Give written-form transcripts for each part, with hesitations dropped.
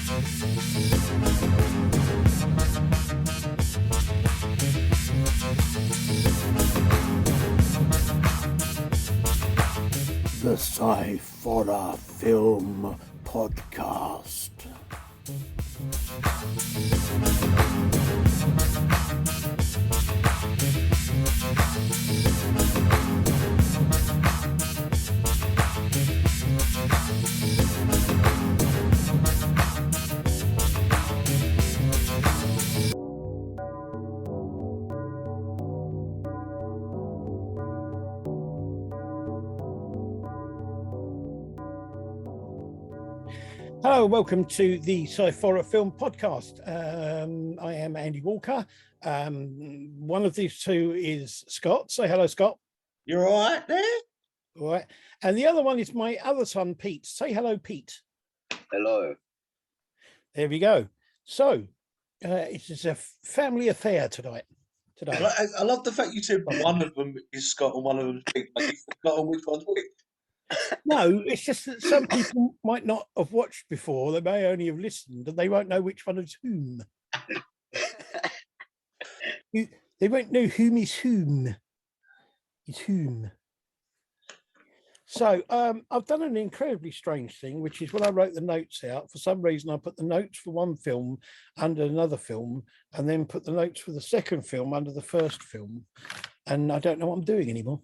The Sci-Fi Film Podcast. Hello, welcome to the Sci-Fi Film Podcast. I am Andy Walker. One of these two is Scott. Say hello, Scott. You're all right there? All right. And the other one is my other son, Pete. Say hello, Pete. Hello. There we go. So, it is a family affair today. I love the fact you said one of them is Scott and one of them is Pete. Like you've forgotten which one's which. No, it's just that some people might not have watched before. They may only have listened, and they won't know which one is whom. They won't know whom is whom. Is whom. So I've done an incredibly strange thing, which is when I wrote the notes out, for some reason I put the notes for one film under another film, and then put the notes for the second film under the first film. And I don't know what I'm doing anymore.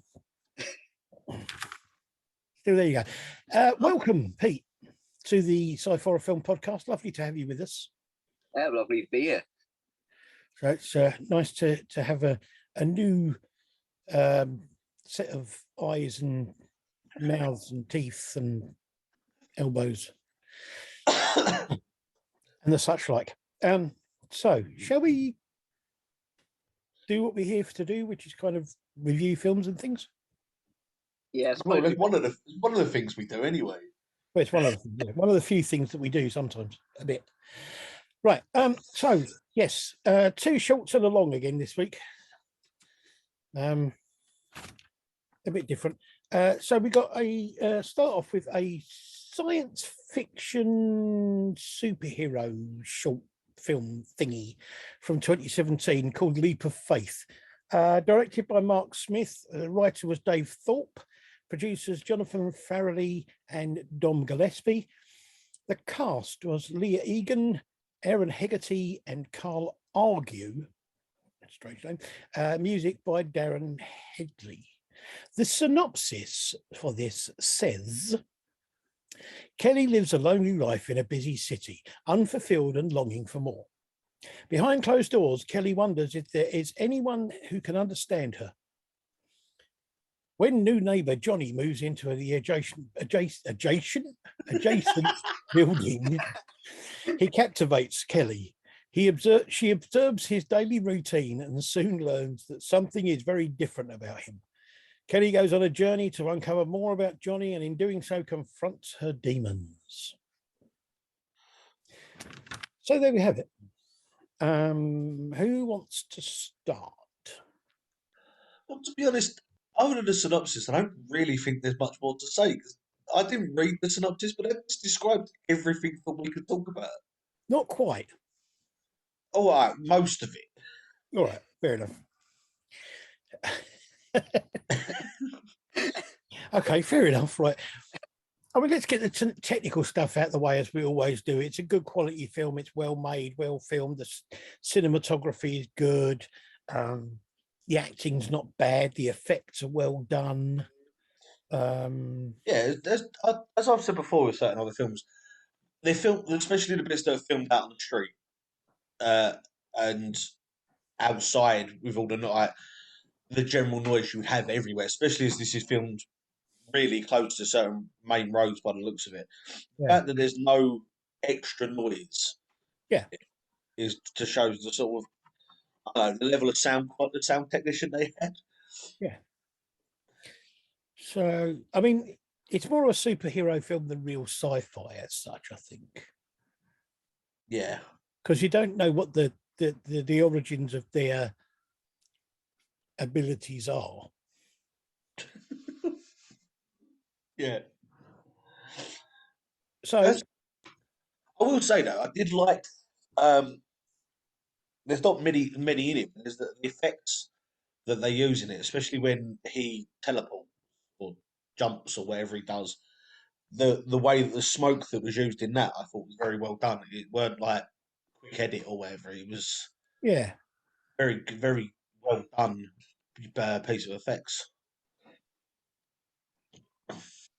So there you go. Welcome, Pete, to the Sci-Fi Film Podcast. Lovely to have you with us. Yeah, lovely to be here. So it's nice to have a new set of eyes and mouths and teeth and elbows and the such like. So shall we do what we're here to do, which is kind of review films and things? Yes, Well, it's one of the things we do anyway. Well, it's one of the few things that we do sometimes a bit. Right. So yes, two shorts and a long again this week. A bit different. So we got a start off with a science fiction superhero short film thingy from 2017 called Leap of Faith. Directed by Mark Smith. The writer was Dave Thorpe. Producers Jonathan Farrelly and Dom Gillespie. The cast was Leah Egan, Aaron Hegarty, and Carl Argue. Strange name. Music by Darren Headley. The synopsis for this says, Kelly lives a lonely life in a busy city, unfulfilled and longing for more. Behind closed doors, Kelly wonders if there is anyone who can understand her. When new neighbour Johnny moves into the adjacent building, he captivates Kelly. She observes his daily routine and soon learns that something is very different about him. Kelly goes on a journey to uncover more about Johnny, and in doing so confronts her demons. So there we have it. Who wants to start? Well, to be honest, other than the synopsis, I don't really think there's much more to say because I didn't read the synopsis, but it just described everything that we could talk about. Not quite. All right, most of it. All right, fair enough. Okay, fair enough. Right. I mean, let's get the technical stuff out of the way as we always do. It's a good quality film. It's well made, well filmed. The cinematography is good. The acting's not bad. The effects are well done. Yeah, as I've said before with certain other films, they film, especially the bits that are filmed out on the street and outside with all the general noise you have everywhere, especially as this is filmed really close to certain main roads by the looks of it. Yeah. The fact that there's no extra noise, is to show the sort of the level of the sound technician they had. Yeah. So, I mean, it's more a superhero film than real sci-fi as such, I think. Yeah. Because you don't know what the origins of their abilities are. Yeah. So I will say though, I did like. There's not many in it, but there's the effects that they use in it, especially when he teleports or jumps or whatever he does. The way that the smoke that was used in that, I thought was very well done. It weren't like quick edit or whatever. It was Yeah. very well done piece of effects.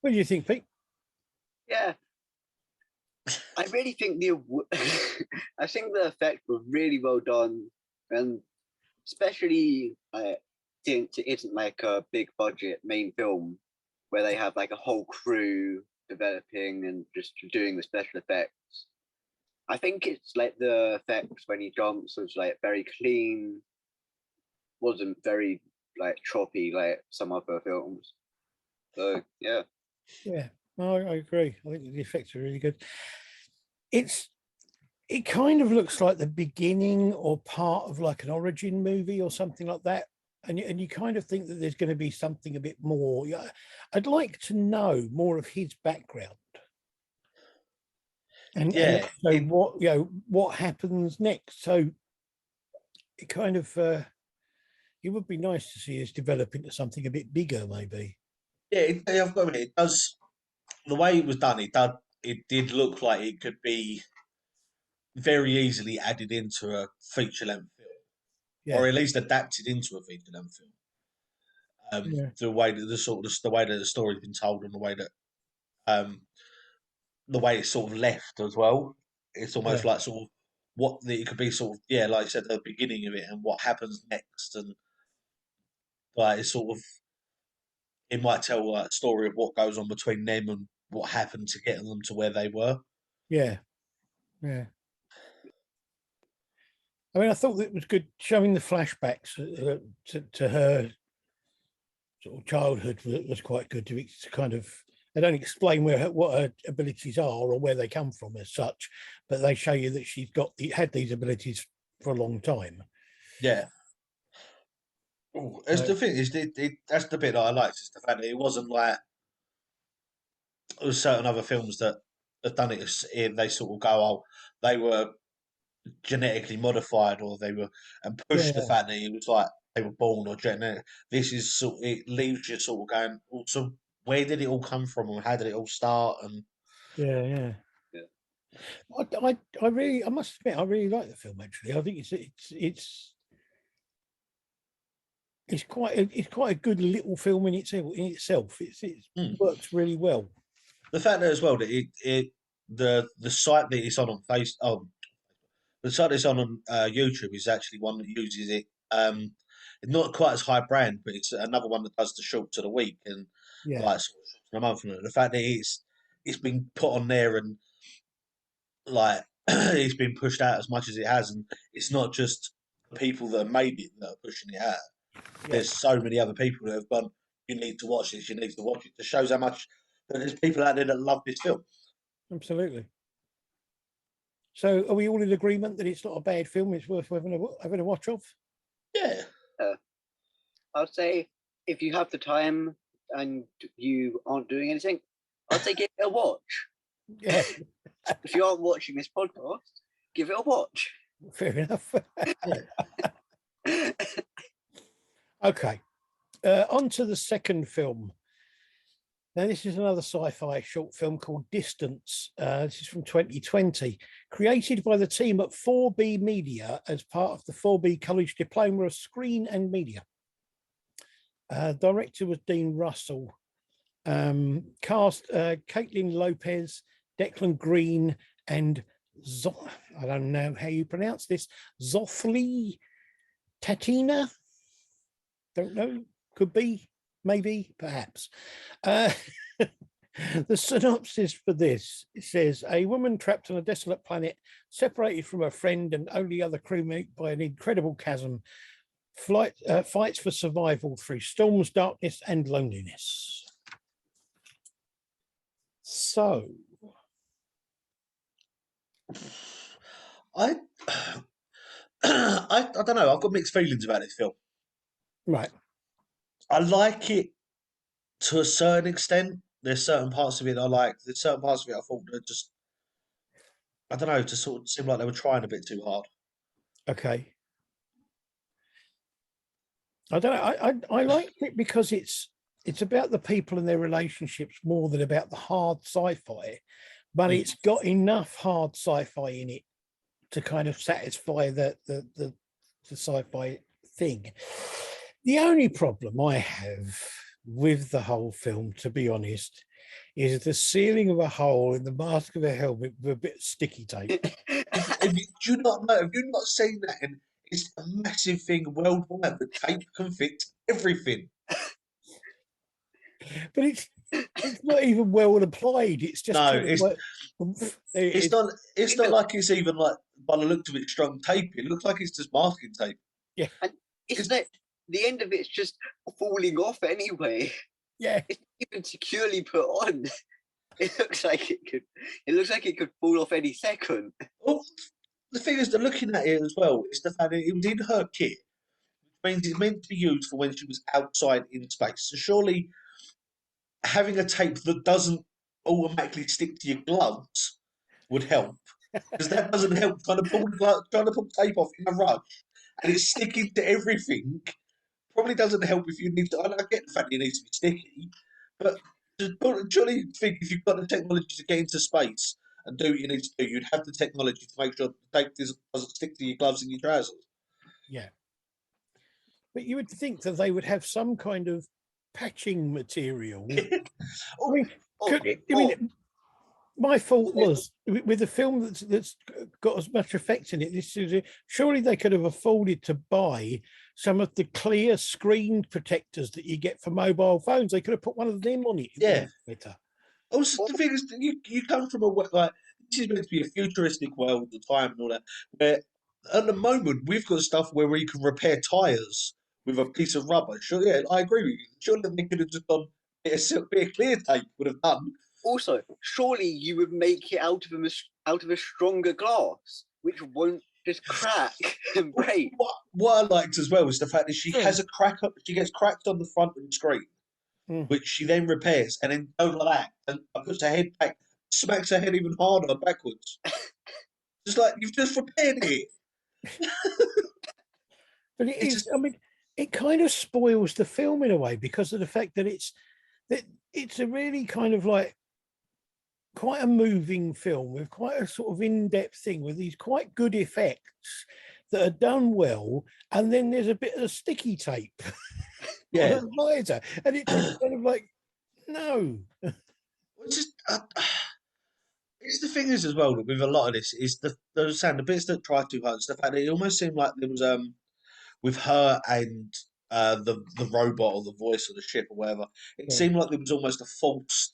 What do you think, Pete? Yeah, I really think I think the effects were really well done, and especially since it isn't like a big budget main film where they have like a whole crew developing and just doing the special effects. I think it's like the effects when he jumps was like very clean, wasn't very like choppy like some other films. So yeah. Yeah, no, I agree. I think the effects are really good. It kind of looks like the beginning or part of like an origin movie or something like that. And you kind of think that there's going to be something a bit more. Yeah, I'd like to know more of his background. And Yeah, so what happens next? So it kind of it would be nice to see us develop into something a bit bigger, maybe. I've got to admit, it does. The way it was done, it did look like it could be very easily added into a feature length film, Yeah, or at least adapted into a feature length film. yeah, The way that the way that the story's been told, and um, the way it's sort of left as well. It's almost yeah, like sort of it could be sort of, like you said at the beginning of it, and what happens next, and like it's sort of, it might tell like, a story of what goes on between them and what happened to get them to where they were. yeah, yeah. I mean, I thought it was good showing the flashbacks to her sort of childhood was quite good to kind of. They don't explain what her abilities are or where they come from as such, but they show you that she's had these abilities for a long time. Yeah. Ooh, as the thing is, that's the bit that I liked, is the fact that it wasn't like there was certain other films that have done it. They sort of go, oh, they were genetically modified, or they were, and push the Yeah, fact that it was like they were born or genetic. This is it leaves you sort of going, also, where did it all come from, and how did it all start? And yeah, yeah. I must admit, I really like the film. Actually, I think it's quite a good little film in itself. It works really well. the fact that as well that the site that it's on the site that's on YouTube is actually one that uses it. Not quite as high brand, but it's another one that does the shorts of the week and Yeah, like sort of shorts in a month. And the fact that it's been put on there, and like it's been pushed out as much as it has, and it's not just the people that have made it that are pushing it out. yeah, There's so many other people that have gone, you need to watch this, you need to watch it. It shows how much that there's people out there that love this film. absolutely. So, are we all in agreement that it's not a bad film? It's worth having a watch of. Yeah. I'd say if you have the time and you aren't doing anything, I'd say give it a watch. Yeah, If you aren't watching this podcast, give it a watch. fair enough. Yeah. Okay, on to the second film. Now, this is another sci-fi short film called Distance. This is from 2020, created by the team at 4B Media as part of the 4B College Diploma of Screen and Media. Director was Dean Russell. Cast Caitlin Lopez, Declan Green, and I don't know how you pronounce this, Zofli Tatina. Don't know. Could be. Maybe, perhaps. The synopsis for this, it says, a woman trapped on a desolate planet, separated from her friend and only other crewmate by an incredible chasm, fights for survival through storms, darkness, and loneliness. So, I, I don't know. I've got mixed feelings about this film. right. I like it to a certain extent. There's certain parts of it I like. There's certain parts of it I thought that just I don't know, just sort of seemed like they were trying a bit too hard. Okay. I don't know. I liked it because it's about the people and their relationships more than about the hard sci-fi, but it's got enough hard sci-fi in it to kind of satisfy the sci-fi thing. The only problem I have with the whole film, to be honest, is the sealing of a hole in the mask of a helmet with a bit of sticky tape. Do you not know? Have you not seen that? And it's a massive thing worldwide. The tape can fix everything. But it's not even well applied. It's just No, kind of it's like it's not. It's not like it's even like by the look of it, strong tape. It looks like it's just masking tape. Yeah, and it's that the end of it's just falling off anyway. yeah. It's even securely put on. It looks like it could. It looks like it could fall off any second. Well, the thing is, that looking at it as well, is the fact that it was in her kit, which means it's meant to be used for when she was outside in space. So surely having a tape that doesn't automatically stick to your gloves would help, because that doesn't help. Trying to pull tape off in a rush, and it's sticking to everything. Probably doesn't help if you need to. I get the fact it needs to be sticky, but surely think if you've got the technology to get into space and do what you need to do, you'd have the technology to make sure the tape doesn't stick to your gloves and your trousers. Yeah. But you would think that they would have some kind of patching material. I mean, my fault was with a film that's got as much effect in it. Surely they could have afforded to buy some of the clear screen protectors that you get for mobile phones. They could have put one of them on it. Yeah. Better. Also, the thing is, you come from a like this is meant to be a futuristic world at the time and all that. Where at the moment we've got stuff where we can repair tires with a piece of rubber. Sure, yeah, I agree with you. Surely they could have just done bit of clear tape would have done. Also, surely you would make it out of a stronger glass, which won't just crack and break. What I liked as well was the fact that she has a crack up. She gets cracked on the front of the screen, which she then repairs, and then goes like that and puts her head back, smacks her head even harder backwards. Just like you've just repaired it. But it is. I mean, it kind of spoils the film in a way because of the fact that it's a really kind of like quite a moving film with quite a sort of in-depth thing with these quite good effects that are done well, and then there's a bit of sticky tape. Yeah, and it's just kind of like no. It's just it's the thing is as well with a lot of this is the bits that try too hard. It's the fact that it almost seemed like there was with her and the robot or the voice of the ship or whatever. It seemed like there was almost a false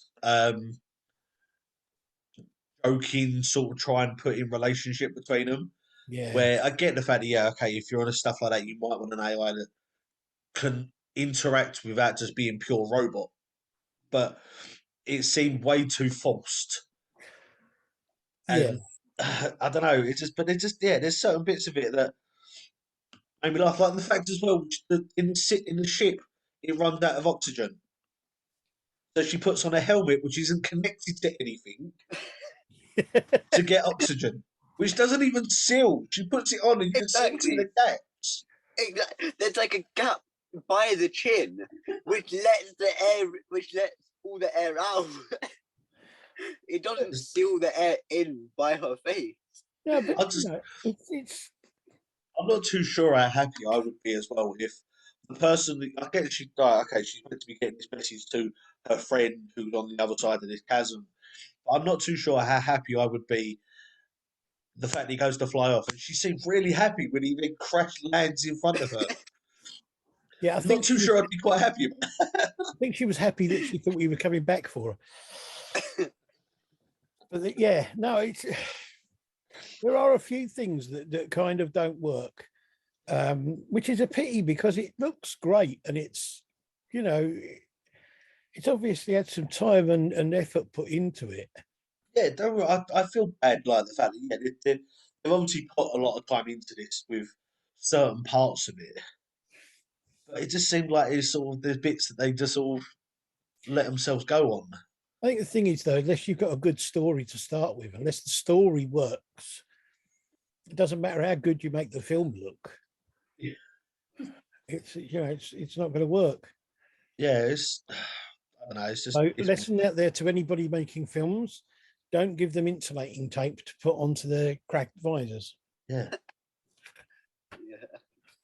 joking sort of try and put in relationship between them. Yeah. Where I get the fact that okay, if you're on a stuff like that, you might want an AI that can interact without just being pure robot. But it seemed way too forced. And I don't know. There's certain bits of it that made me laugh. Like the fact as well, in the ship, it runs out of oxygen. So she puts on a helmet which isn't connected to anything to get oxygen, which doesn't even seal. She puts it on and you can see the gaps. Exactly. There's like a gap by the chin, which lets all the air out. It doesn't seal the air in by her face. No, but it's. I'm not too sure how happy I would be as well if the person. I get she's meant to be getting this message to her friend who's on the other side of this chasm. But I'm not too sure how happy I would be. The fact he goes to fly off, and she seems really happy when he then crash lands in front of her. Yeah, I'm not too sure I'd be quite happy about that. I think she was happy that she thought we were coming back for her. But it's there are a few things that kind of don't work, which is a pity because it looks great and it's it's obviously had some time and effort put into it. Yeah, don't worry, I feel bad like the fact that they've obviously put a lot of time into this with certain parts of it. But it just seemed like it's sort of there's bits that they just sort of let themselves go on. I think the thing is, though, unless you've got a good story to start with, unless the story works, it doesn't matter how good you make the film look. Yeah. It's not going to work. Yeah, it's I don't know. It's just So, lesson out there to anybody making films: don't give them insulating tape to put onto their cracked visors. yeah. Yeah.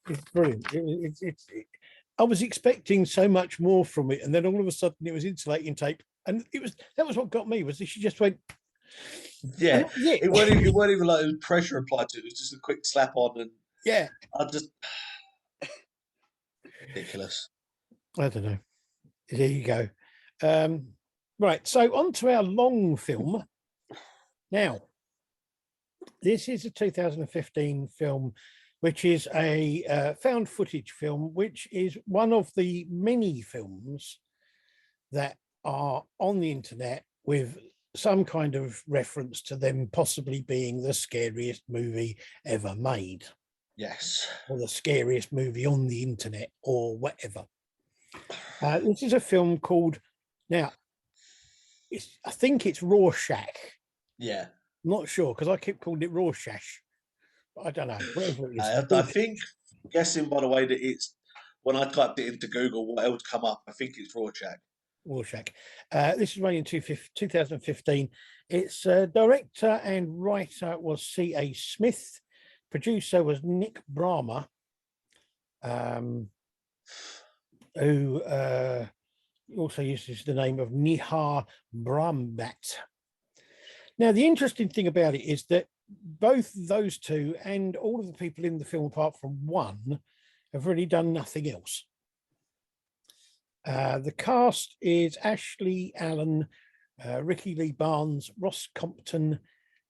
It's brilliant. I was expecting so much more from it, and then all of a sudden it was insulating tape, and that was what got me. Was that she just went, Yeah, and that was it weren't even like pressure applied to it. It was just a quick slap on, and yeah. I just ridiculous. I don't know. There you go. Right, so on to our long film. Now, this is a 2015 film, which is a found footage film, which is one of the many films that are on the internet with some kind of reference to them possibly being the scariest movie ever made, Yes. or the scariest movie on the internet, or whatever. This is a film called, now, I think it's Rorschach. Yeah. I'm not sure, because I keep calling it Rorschach. But I don't know, whatever it is. I think, guessing by the way that it's, when I typed it into Google, what else come up? I think it's Rorschach. Rorschach. This is running in 2015. Its director and writer was C.A. Smith. Producer was Nick Brahma, who also uses the name of Nihar Brahmat. Now, the interesting thing about it is that both those two and all of the people in the film, apart from one, have really done nothing else. The cast is Ashley Allen, Ricky Lee Barnes, Ross Compton,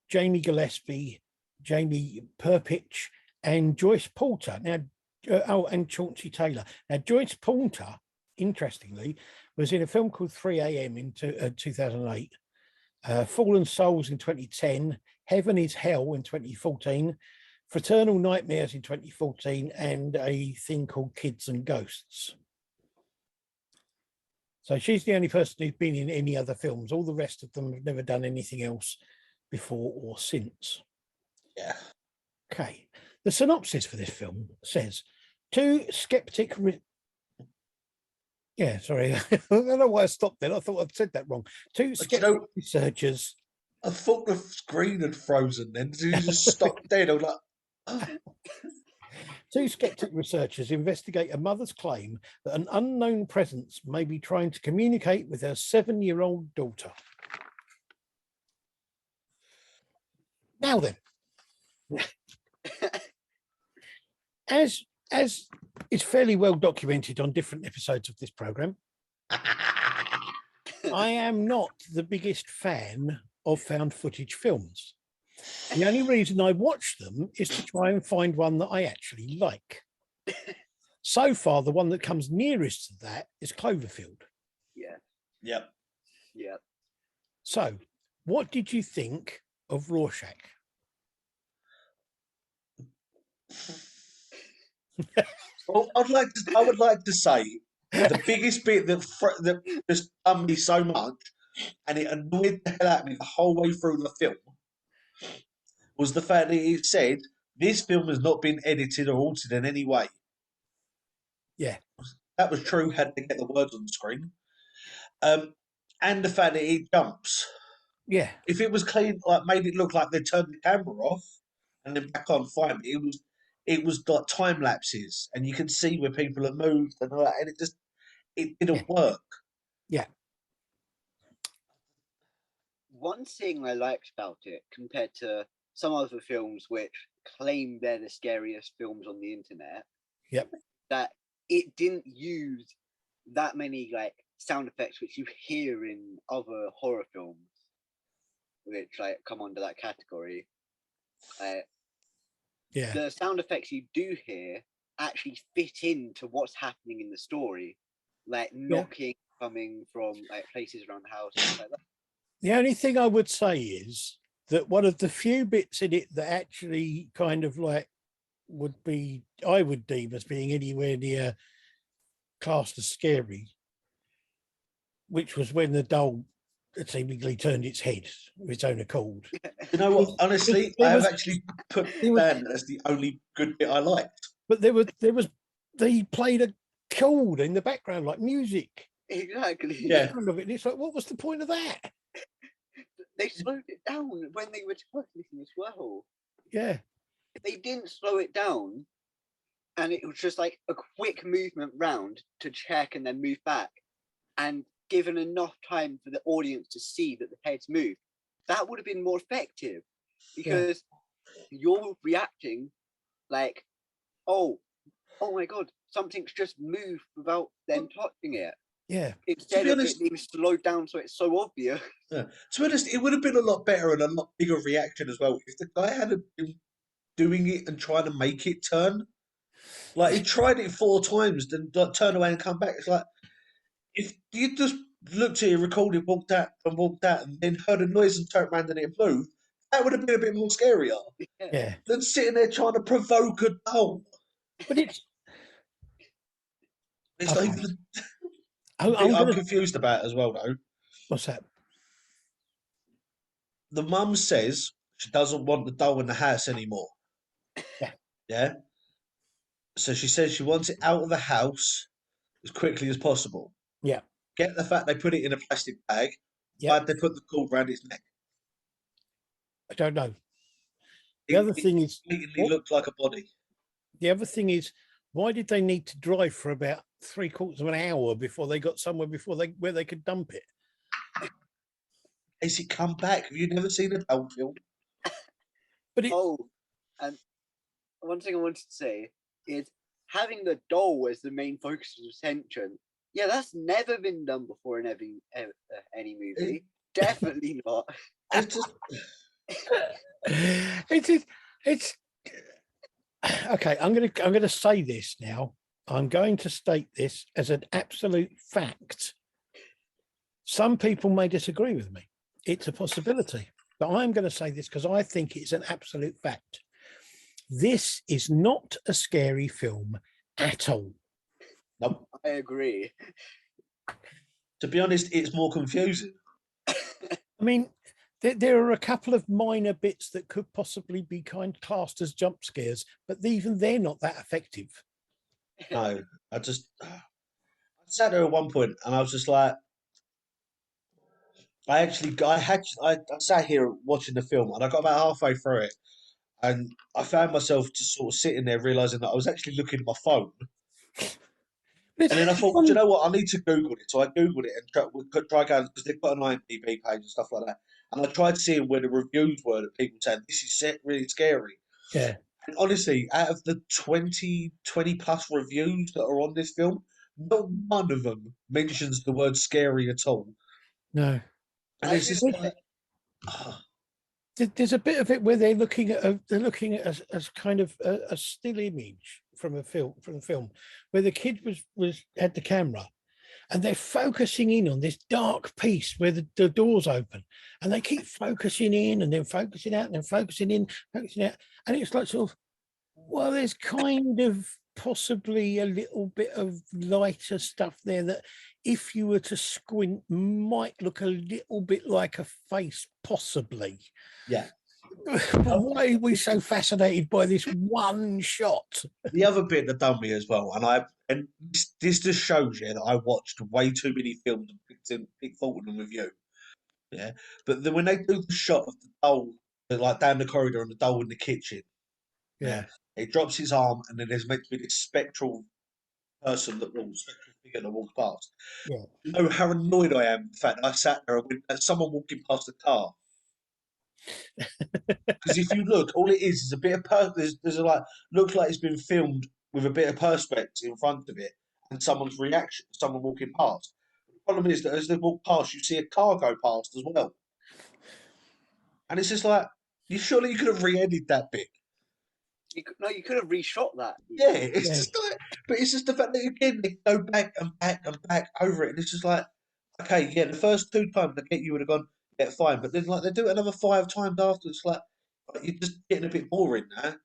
Jamie Gillespie, Jamie Perpich, and Joyce Porter. Now, and Chauncey Taylor. Now, Joyce Porter, interestingly, was in a film called 3 a.m. in 2008, Fallen Souls in 2010, Heaven is Hell in 2014, Fraternal Nightmares in 2014, and a thing called Kids and Ghosts. So she's the only person who's been in any other films. All the rest of them have never done anything else before or since. Yeah. Okay. The synopsis for this film says, two skeptic... Yeah, sorry. I don't know why I stopped there. I thought I'd said that wrong. Two skeptic researchers... I thought the screen had frozen then. So you just stopped dead. I was like, oh. Two skeptic researchers investigate a mother's claim that an unknown presence may be trying to communicate with her 7-year-old daughter. Now then, as is fairly well documented on different episodes of this program, I am not the biggest fan of found footage films. The only reason I watch them is to try and find one that I actually like. So far, the one that comes nearest to that is Cloverfield. Yeah. Yep. Yep. So, what did you think of Rorschach? Well, I would like to say the biggest bit that just done me so much, and it annoyed the hell out of me the whole way through the film, was the fact that it said this film has not been edited or altered in any way. Yeah. That was true, had to get the words on the screen. And the fact that it jumps. Yeah. If it was clean, like made it look like they turned the camera off and then back on fine, it was like time lapses, and you can see where people have moved and all that, and it didn't work. Yeah. One thing I liked about it compared to some other films which claim they're the scariest films on the internet, Yep. that it didn't use that many like sound effects which you hear in other horror films, which like come under that category. Yeah. The sound effects you do hear actually fit into what's happening in the story, like knocking coming from like places around the house, stuff like that. The only thing I would say is that one of the few bits in it that actually kind of like I would deem as being anywhere near classed as scary, which was when the doll seemingly turned its head of its own accord. You know what? Honestly, There I have was- actually put there was- down as the only good bit I liked. But they played a chord in the background like music. Exactly. Yeah. And it's like, what was the point of that? They slowed it down when they were talking as well. Yeah. They didn't slow it down, and it was just like a quick movement round to check and then move back, and given enough time for the audience to see that the heads moved, that would have been more effective, because you're reacting like, oh my god, something's just moved without them touching it. Yeah. Instead be of honest- it being slowed down so it's so obvious. Yeah. To be honest, it would have been a lot better and a lot bigger reaction as well if the guy had been doing it and trying to make it turn. Like he tried it 4 times, then like, turn away and come back. It's like if you just looked at it, recorded, walked out, and then heard a noise and turned around and it moved, that would have been a bit more scarier Yeah. than sitting there trying to provoke a doll. But it's It's not Okay. even I'm I'm gonna, confused about it as well, though. what's that? The mum says she doesn't want the doll in the house anymore. Yeah. Yeah. So she says she wants it out of the house as quickly as possible. Yeah. Get the fact they put it in a plastic bag. Yeah. Why'd they put the cord around its neck? I don't know. The other thing is, It looked like a body. the other thing is, why did they need to drive for about 3/4 of an hour before they got somewhere where they could dump it? Has it come back? Have you never seen a doll film? But it, Oh, and one thing I wanted to say is having the doll as the main focus of attention. Yeah, that's never been done before in any movie. Definitely not. It's just it's okay. I'm gonna say this now. I'm going to state this as an absolute fact. Some people may disagree with me. It's a possibility, but I'm going to say this because I think it's an absolute fact. This is not a scary film at all. nope. I agree. To be honest, it's more confusing. I mean, there are a couple of minor bits that could possibly be classed as jump scares, but even they're not that effective. No, I sat there at one point and I was just like, I sat here watching the film and I got about halfway through it and I found myself just sort of sitting there realizing that I was actually looking at my phone. And then I thought, do you know what? I need to Google it. So I Googled it and try going because they've got an IMDb page and stuff like that. And I tried seeing where the reviews were that people saying this is really scary. Yeah. And honestly, out of the 20 plus reviews that are on this film, not one of them mentions the word scary at all. No. And it's just like, There's a bit of it where they're looking at as kind of a still image from the film where the kid was had the camera and they're focusing in on this dark piece where the doors open and they keep focusing in and then focusing out and then focusing in, focusing out. And it's like sort of, well, there's kind of possibly a little bit of lighter stuff there that if you were to squint might look a little bit like a face, possibly. yeah. Why are we so fascinated by this one shot? The other bit that done me as well, and this just shows you that I watched way too many films and picked fault in them with you. Yeah, but then when they do the shot of the doll, like down the corridor and the doll in the kitchen, Yeah. it drops his arm, and then there's meant to be this spectral person spectral figure that walks past. Yeah. You know how annoyed I am with the fact that I sat there and someone walking past the car. Because if you look, all it is a bit of there's a like looks like it's been filmed with a bit of perspex in front of it and someone's reaction, someone walking past. The problem is that as they walk past, you see a car go past as well, and it's just like surely you could have re-edited that bit. You could have reshot that. Yeah, it's just like, but it's just the fact that again they go back and back and back over it, and it's just like, okay, yeah, the first 2 times I get you would have gone, yeah, fine, but then like they do it another 5 times after, it's like you're just getting a bit boring now.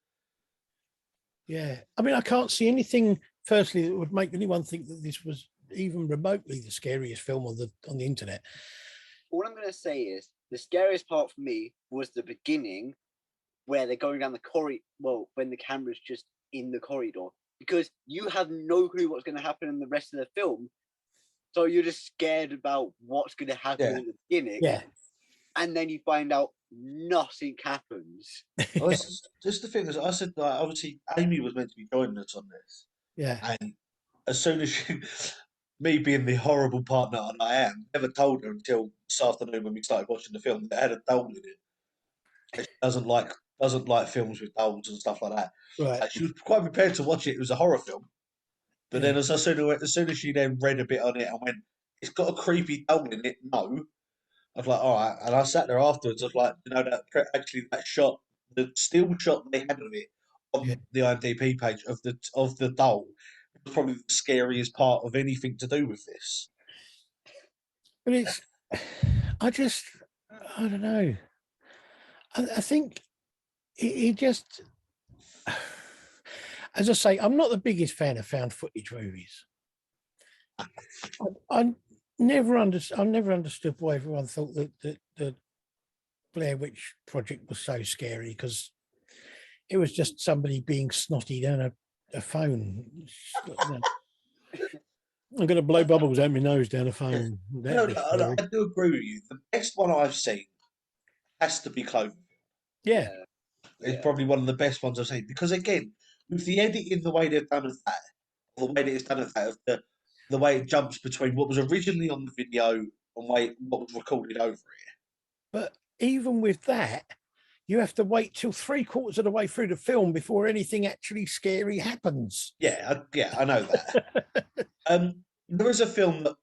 Yeah. I mean, I can't see anything, firstly, that would make anyone think that this was even remotely the scariest film on the internet. all I'm going to say is the scariest part for me was the beginning where they're going down the corridor. Well, when the camera's just in the corridor, because you have no clue what's going to happen in the rest of the film. So you're just scared about what's going to happen in the beginning. Yeah. And then you find out nothing happens. Well, just the thing is, I said, like, obviously, Amy was meant to be joining us on this. Yeah. And as soon as me being the horrible partner that I am, never told her until this afternoon when we started watching the film that it had a doll in it. And she doesn't like films with dolls and stuff like that. Right. She was quite prepared to watch it. It was a horror film. But then as soon as she then read a bit on it and went, it's got a creepy doll in it, no. I was like, all right. And I sat there afterwards. I was like, that shot, the still shot they had of it on the IMDb page of the doll was probably the scariest part of anything to do with this. But it's, I don't know. I think it just, as I say, I'm not the biggest fan of found footage movies. I never understood why everyone thought that the Blair Witch Project was so scary, because it was just somebody being snotty down a phone. I'm going to blow bubbles out my nose down a phone. No, I do agree with you. The best one I've seen has to be Cloverfield. Yeah. It's probably one of the best ones I've seen, because again, with the editing, the way they've done of that, or the way that it's done of that, the way it jumps between what was originally on the video and what was recorded over it. But even with that, you have to wait till 3/4 of the way through the film before anything actually scary happens. Yeah, I know that. There is a film that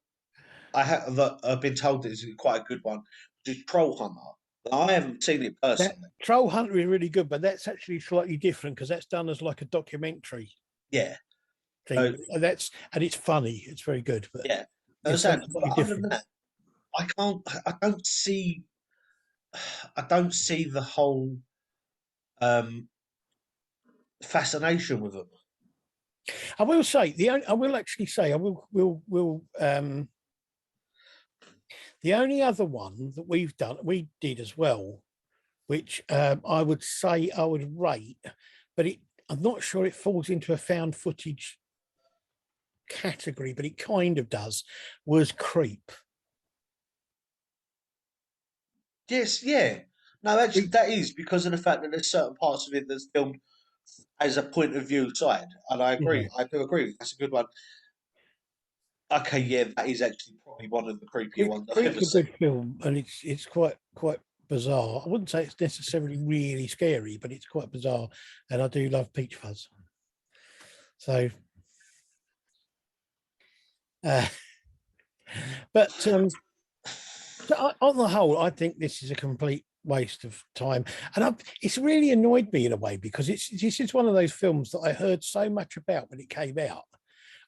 I've been told is quite a good one, which is Troll Hunter. I haven't seen it personally. Troll Hunter is really good, but that's actually slightly different because that's done as like a documentary. Yeah. Thing. And it's funny. It's very good. But yeah. Other than that, I don't see the whole fascination with them. I will say the only other one that we did as well, which I would say I would rate, but I'm not sure it falls into a found footage category, but it kind of does, was Creep. Yes, yeah. No, actually, that is because of the fact that there's certain parts of it that's filmed as a point of view side, and I agree. I do agree. That's a good one. Okay, yeah, that is actually probably one of the creepier ones I've ever seen. It's a good film, and it's quite bizarre. I wouldn't say it's necessarily really scary, but it's quite bizarre, and I do love Peach Fuzz. So, but so on the whole, I think this is a complete waste of time, and it's really annoyed me in a way, because this is one of those films that I heard so much about when it came out,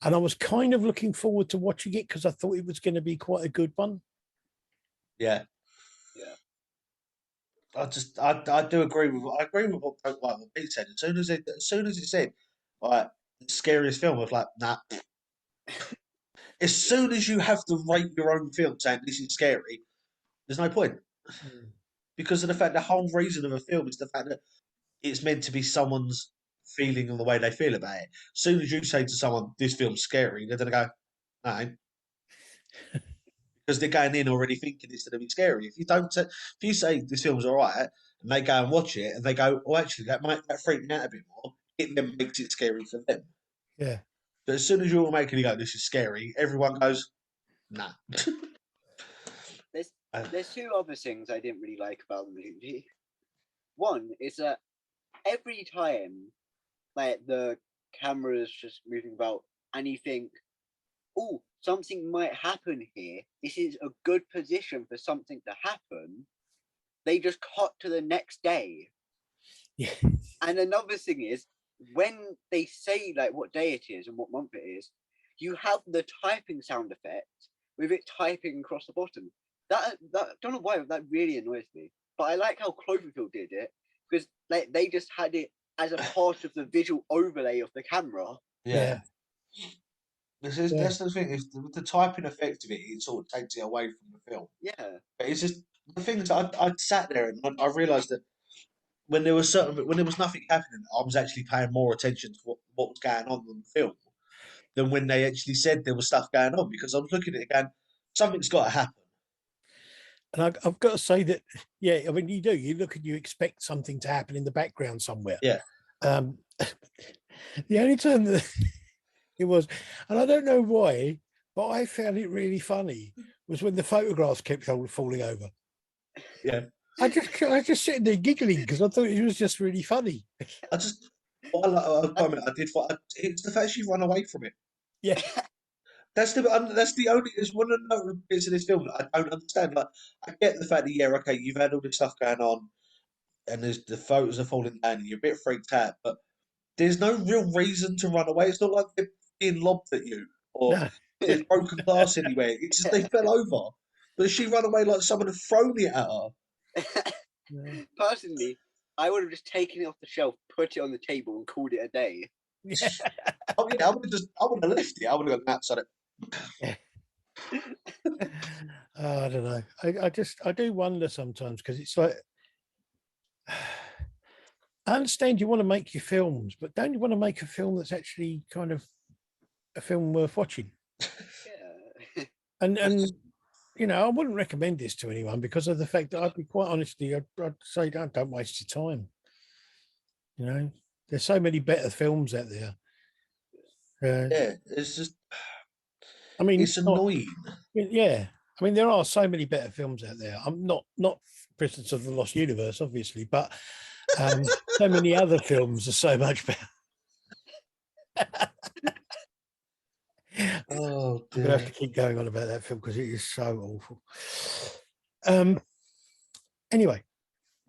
and I was kind of looking forward to watching it because I thought it was going to be quite a good one. Yeah. I do agree with what Pete said. As soon as it said, like, the scariest film, I was like, nah. As soon as you have to rate your own film saying this is scary, there's no point. Because of the fact the whole reason of a film is the fact that it's meant to be someone's feeling and the way they feel about it. As soon as you say to someone, this film's scary, they're going to go, no. Because they're going in already thinking it's going to be scary. If you say this film's all right, and they go and watch it, and they go, oh, actually, that freak me out a bit more, it then makes it scary for them. Yeah. But as soon as you automatically go, this is scary, everyone goes, nah. There's two other things I didn't really like about the movie. One is that every time, like, the camera's just moving about, and you think, oh, something might happen here. This is a good position for something to happen. They just cut to the next day. Yeah. And another thing is, when they say like what day it is and what month it is, you have the typing sound effect with it typing across the bottom. That don't know why, that really annoys me. But I like how Cloverfield did it, because like they just had it as a part of the visual overlay of the camera. Yeah. That's the thing. Is the typing effect of it, it sort of takes it away from the film. Yeah. But it's just the thing is, I sat there and I realised that when there was nothing happening, I was actually paying more attention to what was going on in the film than when they actually said there was stuff going on, because I was looking at it going, something's got to happen. And I've got to say that, yeah, I mean, you do. You look and you expect something to happen in the background somewhere. Yeah. The only time that it was, and I don't know why, but I found it really funny, was when the photographs kept falling over. Yeah. I just sitting there giggling because I thought it was just really funny. It's the fact she run away from it. Yeah. That's the only. It's one of the notable bits of this film that I don't understand. Like, I get the fact that okay, you've had all this stuff going on, and the photos are falling down, and you're a bit freaked out, but there's no real reason to run away. It's not like they're being lobbed at you or No. there's broken glass anywhere. It's just they fell over, but she run away like someone had thrown it at her. No. Personally, I would have just taken it off the shelf, put it on the table, and called it a day. Yeah. I would have left it. I would have gone outside it. I don't know. I do wonder sometimes, because it's like, I understand you want to make your films, but don't you want to make a film that's actually kind of a film worth watching? Yeah. And you know, I wouldn't recommend this to anyone because of the fact that I'd be quite honestly, I'd say don't waste your time. You know, there's so many better films out there. Yeah, it's just. I mean, it's annoying. Yeah, I mean, there are so many better films out there. I'm not Prisoners of the Lost Universe, obviously, but so many other films are so much better. Oh, I'm gonna have to keep going on about that film because it is so awful. Anyway,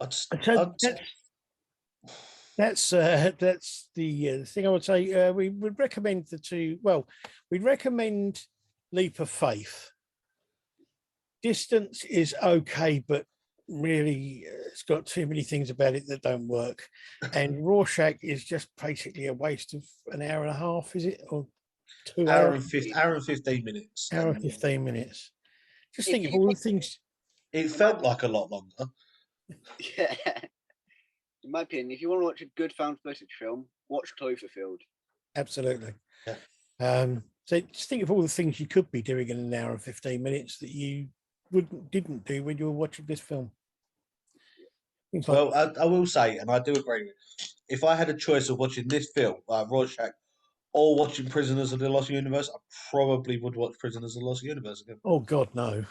that's the thing I would say. We would recommend the two. Well, we'd recommend Leap of Faith. Distance is okay, but really it's got too many things about it that don't work. And Rorschach is just basically a waste of an hour and a half, is it? Or 2 hours? Hour and 15 minutes. Hour and 15 minutes. Just think of all the things. It felt like a lot longer. Yeah. In my opinion, if you want to watch a good found footage film, watch Cloverfield. Absolutely. Yeah. So just think of all the things you could be doing in an hour and 15 minutes that you didn't do when you were watching this film. Well, I will say, and I do agree with, if I had a choice of watching this film, Rorschach, or watching Prisoners of the Lost Universe, I probably would watch Prisoners of the Lost Universe again. Oh God, no.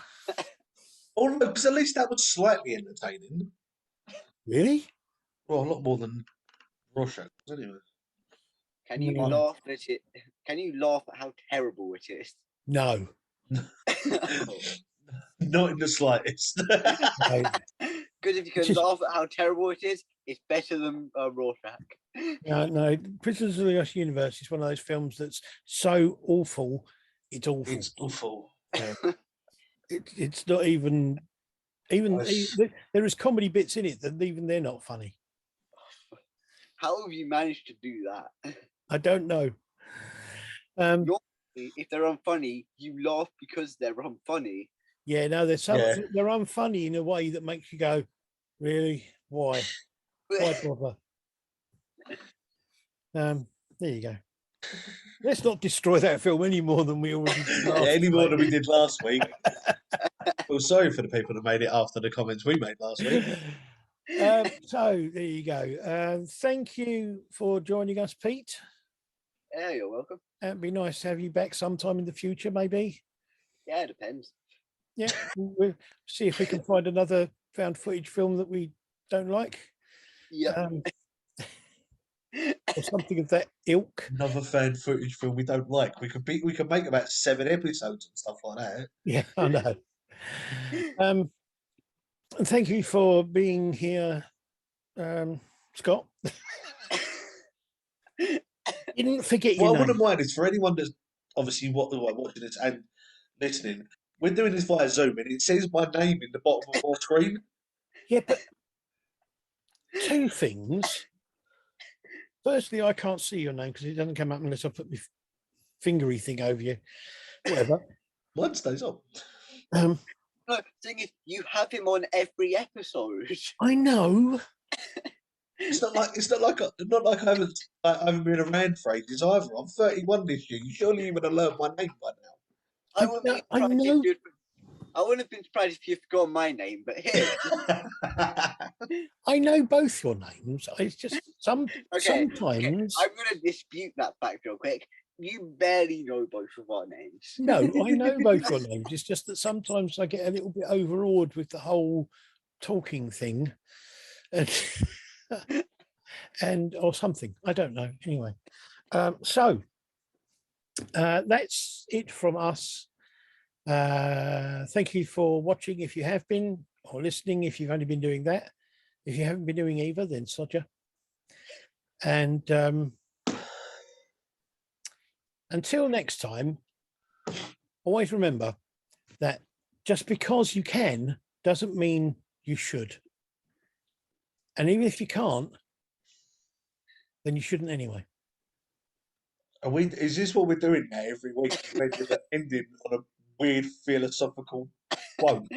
Oh no, because at least that was slightly entertaining. Really? Well, a lot more than Rorschach, anyway. Can you laugh at it? Can you laugh at how terrible it is? No. Not in the slightest. Because if you can laugh at how terrible it is, it's better than Rorschach. No. Prisoners of the Lost Universe is one of those films that's so awful, it's awful. It's awful. Yeah. It's not even there is comedy bits in it that even they're not funny. How have you managed to do that? I don't know. Normally, if they're unfunny, you laugh because they're unfunny. Yeah, no, they're unfunny in a way that makes you go, really? Why? Why bother? There you go. Let's not destroy that film any more than we already did than we did last week. Well, sorry for the people that made it after the comments we made last week. So there you go. Thank you for joining us, Pete. Yeah, you're welcome. It'd be nice to have you back sometime in the future, maybe. Yeah, it depends. Yeah, we'll see if we can find another found footage film that we don't like. Yeah. Or something of that ilk. Another found footage film we don't like. We could make about 7 episodes and stuff like that. Yeah, I know. And thank you for being here, Scott. You didn't forget your name. I wouldn't mind is for anyone that's obviously watching this and listening. We're doing this via Zoom, and it says my name in the bottom of our screen. Yeah, but two things. Firstly, I can't see your name because it doesn't come up unless I put my fingery thing over you. Whatever. Mine stays on. Um, No, thing is, you have him on every episode. I know. It's not like I haven't been around for ages either. I'm 31 this year. Surely you would have learned my name by I wouldn't be I surprised know. if I wouldn't have been surprised if you forgot my name, but here. now. I know both your names. It's just Okay, sometimes. I'm going to dispute that fact real quick. You barely know both of our names. No, I know both your names. It's just that sometimes I get a little bit overawed with the whole talking thing, and or something. I don't know. Anyway, so that's it from us. Thank you for watching if you have been, or listening if you've only been doing that. If you haven't been doing either, then sodger. And until next time, always remember that just because you can doesn't mean you should. And even if you can't, then you shouldn't anyway. Is this what we're doing now every week? We're ending on a weird philosophical quote.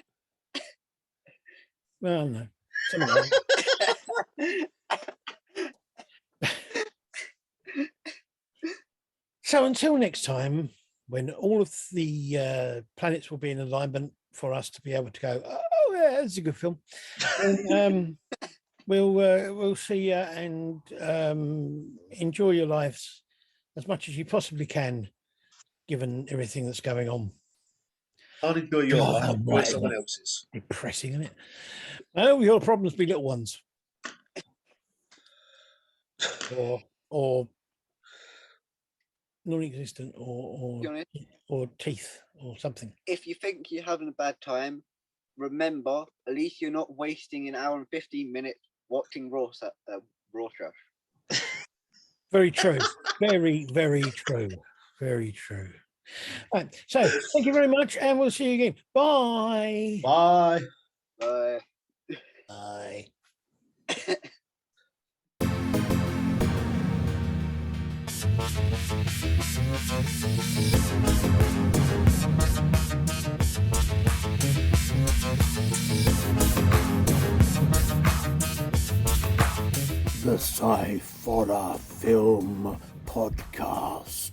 Well, no. Something like that. So until next time, when all of the planets will be in alignment for us to be able to go, oh yeah, that's a good film. And, we'll see you and enjoy your lives as much as you possibly can, given everything that's going on. Can't enjoy your life, enjoy right, someone else's. Depressing, isn't it? Oh, your problems be little ones. or non-existent, or teeth, or something. If you think you're having a bad time, remember, at least you're not wasting an hour and 15 minutes watching Rorschach. Very true. Very, very true. Very true. Right, so thank you very much, and we'll see you again. Bye. Bye. Bye. Bye. The Sci-Horror Film Podcast.